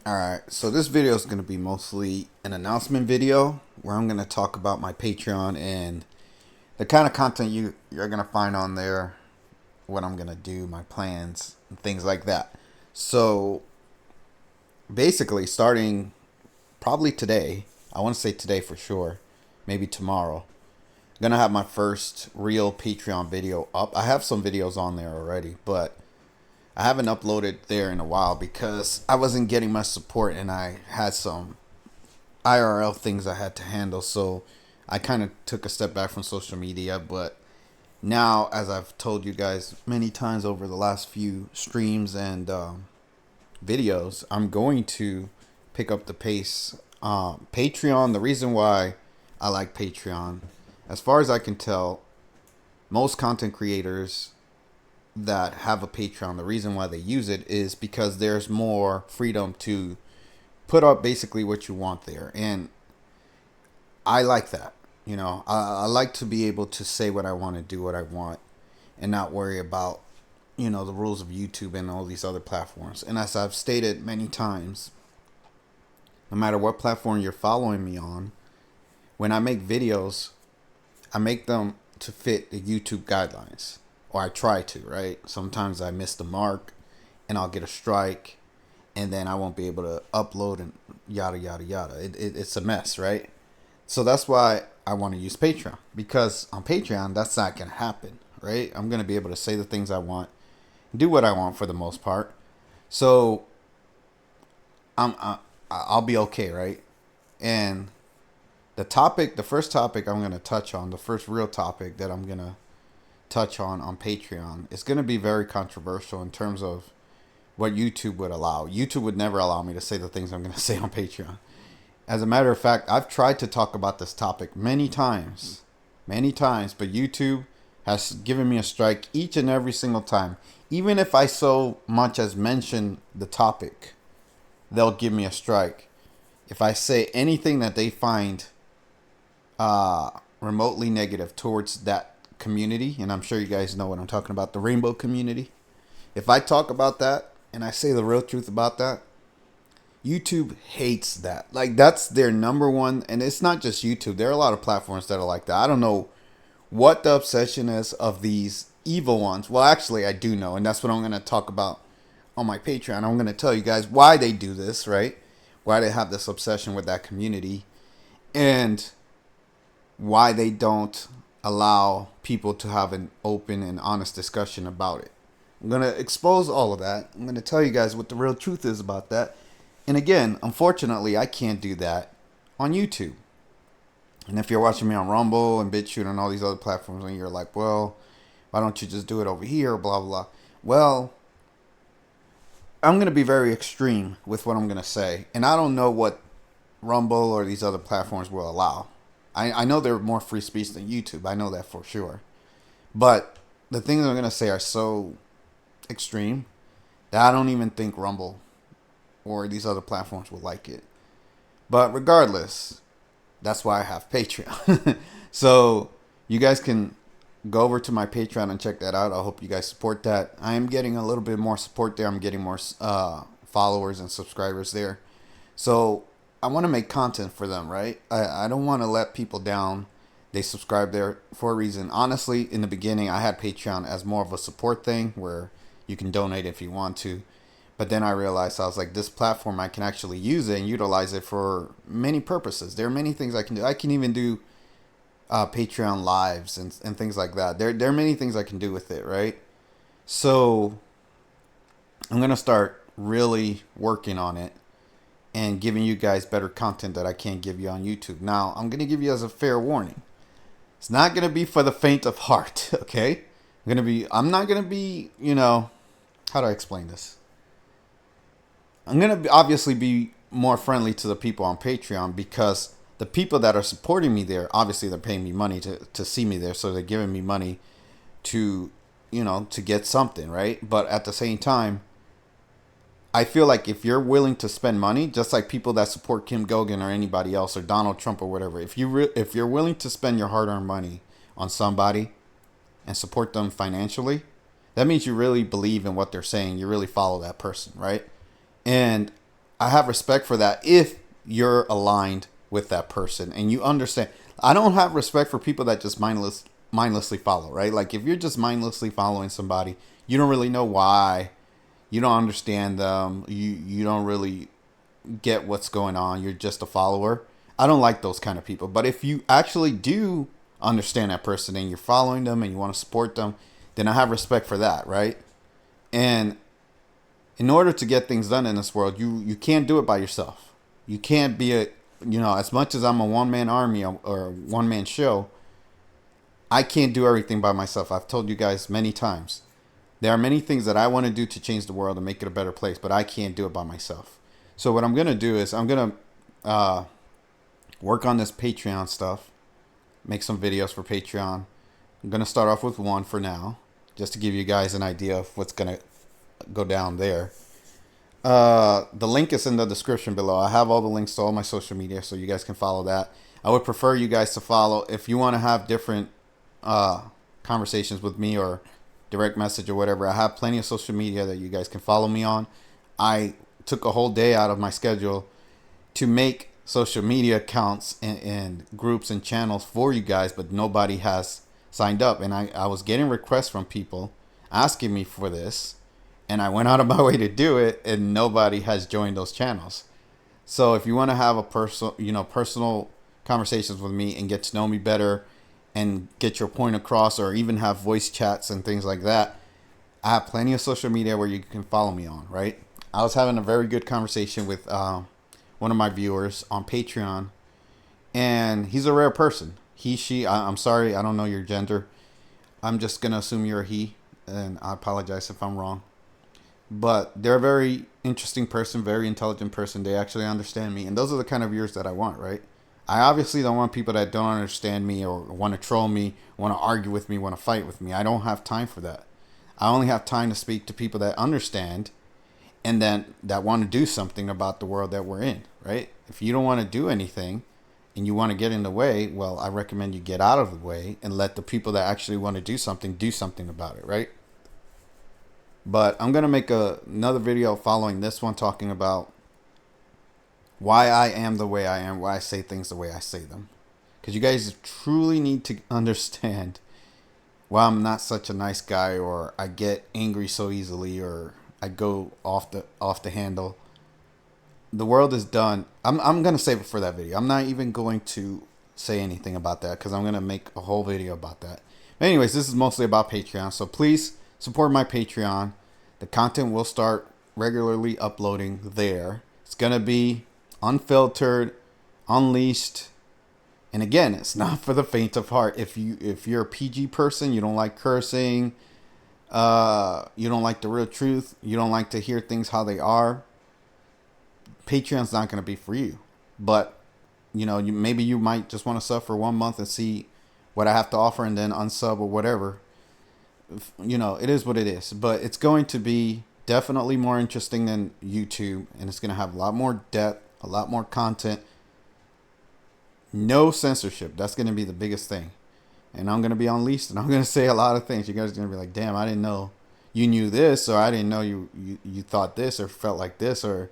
Alright, so this video is going to be mostly an announcement video where I'm going to talk about my Patreon and the kind of content you're going to find on there, what I'm going to do, my plans, and things like that. So basically, starting probably today, I want to say today for sure, maybe tomorrow, I'm going to have my first real Patreon video up. I have some videos on there already, but I haven't uploaded there in a while because I wasn't getting much support and I had some IRL things I had to handle. So I kind of took a step back from social media. But now, as I've told you guys many times over the last few streams and videos, I'm going to pick up the pace. Patreon, the reason why I like Patreon, as far as I can tell, most content creators that have a Patreon, the reason why they use it is because there's more freedom to put up basically what you want there. And I like that. I like to be able to say what I want to do what I want and not worry about, the rules of YouTube and all these other platforms. And as I've stated many times, no matter what platform you're following me on, when I make videos, I make them to fit the YouTube guidelines. Or I try to, right? Sometimes I miss the mark and I'll get a strike and then I won't be able to upload and yada, yada, yada. It's a mess, right? So that's why I want to use Patreon. Because on Patreon, that's not going to happen, right? I'm going to be able to say the things I want, do what I want for the most part. So I'll be okay, right? And the first topic I'm going to touch on, the first real topic that I'm going to touch on Patreon is going to be very controversial in terms of what YouTube would allow. YouTube would never allow me to say the things I'm going to say on Patreon. As a matter of fact, I've tried to talk about this topic many times, but YouTube has given me a strike each and every single time. Even if I so much as mention the topic, they'll give me a strike. If I say anything that they find remotely negative towards that community, and I'm sure you guys know what I'm talking about, the rainbow community. If I talk about that and I say the real truth about that, YouTube hates that. Like, that's their number one, and it's not just YouTube. There are a lot of platforms that are like that. I don't know what the obsession is of these evil ones. Well, actually, I do know, and that's what I'm going to talk about on my Patreon. I'm going to tell you guys why they do this, right? Why they have this obsession with that community, and why they don't allow people to have an open and honest discussion about it. I'm going to expose all of that. I'm going to tell you guys what the real truth is about that. And again, unfortunately, I can't do that on YouTube. And if you're watching me on Rumble and BitChute and all these other platforms and you're like, well, why don't you just do it over here, blah, blah, blah. Well, I'm going to be very extreme with what I'm going to say. And I don't know what Rumble or these other platforms will allow. I know they're more free speech than YouTube. I know that for sure. But the things I'm going to say are so extreme that I don't even think Rumble or these other platforms will like it. But regardless, that's why I have Patreon. So you guys can go over to my Patreon and check that out. I hope you guys support that. I am getting a little bit more support there. I'm getting more followers and subscribers there. So I want to make content for them, right? I don't want to let people down. They subscribe there for a reason. Honestly, in the beginning, I had Patreon as more of a support thing where you can donate if you want to. But then I realized, I was like, this platform, I can actually use it and utilize it for many purposes. There are many things I can do. I can even do Patreon lives and things like that. There are many things I can do with it, right? So I'm going to start really working on it and giving you guys better content that I can't give you on YouTube. Now, I'm going to give you as a fair warning. It's not going to be for the faint of heart, okay? I'm not going to be, how do I explain this? I'm going to obviously be more friendly to the people on Patreon because the people that are supporting me there, obviously they're paying me money to see me there. So they're giving me money to, to get something, right? But at the same time, I feel like if you're willing to spend money, just like people that support Kim Gogan or anybody else or Donald Trump or whatever, if you're willing to spend your hard-earned money on somebody and support them financially, that means you really believe in what they're saying. You really follow that person, right? And I have respect for that if you're aligned with that person and you understand. I don't have respect for people that just mindlessly follow, right? Like if you're just mindlessly following somebody, you don't really know why, you don't understand them, you don't really get what's going on, you're just a follower. I don't like those kind of people. But if you actually do understand that person and you're following them and you want to support them, then I have respect for that, right? And in order to get things done in this world, you can't do it by yourself. You can't be a, as much as I'm a one man army or a one man show, I can't do everything by myself. I've told you guys many times. There are many things that I want to do to change the world and make it a better place, but I can't do it by myself. So what I'm gonna do is I'm gonna work on this Patreon stuff, make some videos for Patreon. I'm gonna start off with one for now, just to give you guys an idea of what's gonna go down there. The link is in the description below. I have all the links to all my social media, so you guys can follow that. I would prefer you guys to follow if you want to have different conversations with me or direct message or whatever. I have plenty of social media that you guys can follow me on. I took a whole day out of my schedule to make social media accounts and groups and channels for you guys, but nobody has signed up. And I was getting requests from people asking me for this, and I went out of my way to do it, and nobody has joined those channels. So if you want to have a personal conversations with me and get to know me better and get your point across, or even have voice chats and things like that, I have plenty of social media where you can follow me on, right? I was having a very good conversation with one of my viewers on Patreon, and he's a rare person. He, she, I'm sorry, I don't know your gender. I'm just going to assume you're a he, and I apologize if I'm wrong. But they're a very interesting person, very intelligent person. They actually understand me, and those are the kind of viewers that I want, right? I obviously don't want people that don't understand me or want to troll me, want to argue with me, want to fight with me. I don't have time for that. I only have time to speak to people that understand and then that want to do something about the world that we're in, right? If you don't want to do anything and you want to get in the way, well, I recommend you get out of the way and let the people that actually want to do something about it, right? But I'm going to make another video following this one talking about why I am the way I am, why I say things the way I say them. Because you guys truly need to understand why I'm not such a nice guy, or I get angry so easily, or I go off the handle. The world is done. I'm going to save it for that video. I'm not even going to say anything about that because I'm going to make a whole video about that. But anyways, this is mostly about Patreon. So please support my Patreon. The content will start regularly uploading there. It's going to be unfiltered, unleashed, and again, it's not for the faint of heart. If you're a PG person, you don't like cursing, you don't like the real truth, you don't like to hear things how they are, Patreon's not going to be for you. But maybe you might just want to sub for 1 month and see what I have to offer, and then unsub or whatever. It is what it is. But it's going to be definitely more interesting than YouTube, and it's going to have a lot more depth, a lot more content. No censorship. That's going to be the biggest thing. And I'm going to be unleashed, and I'm going to say a lot of things. You guys are going to be like, damn, I didn't know you knew this, or I didn't know you thought this, or felt like this, or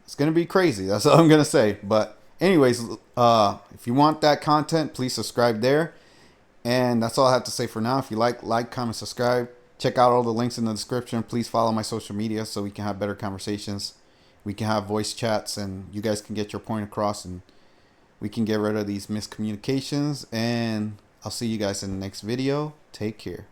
it's going to be crazy. That's all I'm going to say. But anyways, if you want that content, please subscribe there. And that's all I have to say for now. If you like, comment, subscribe. Check out all the links in the description. Please follow my social media so we can have better conversations. We can have voice chats, and you guys can get your point across, and we can get rid of these miscommunications. And I'll see you guys in the next video. Take care.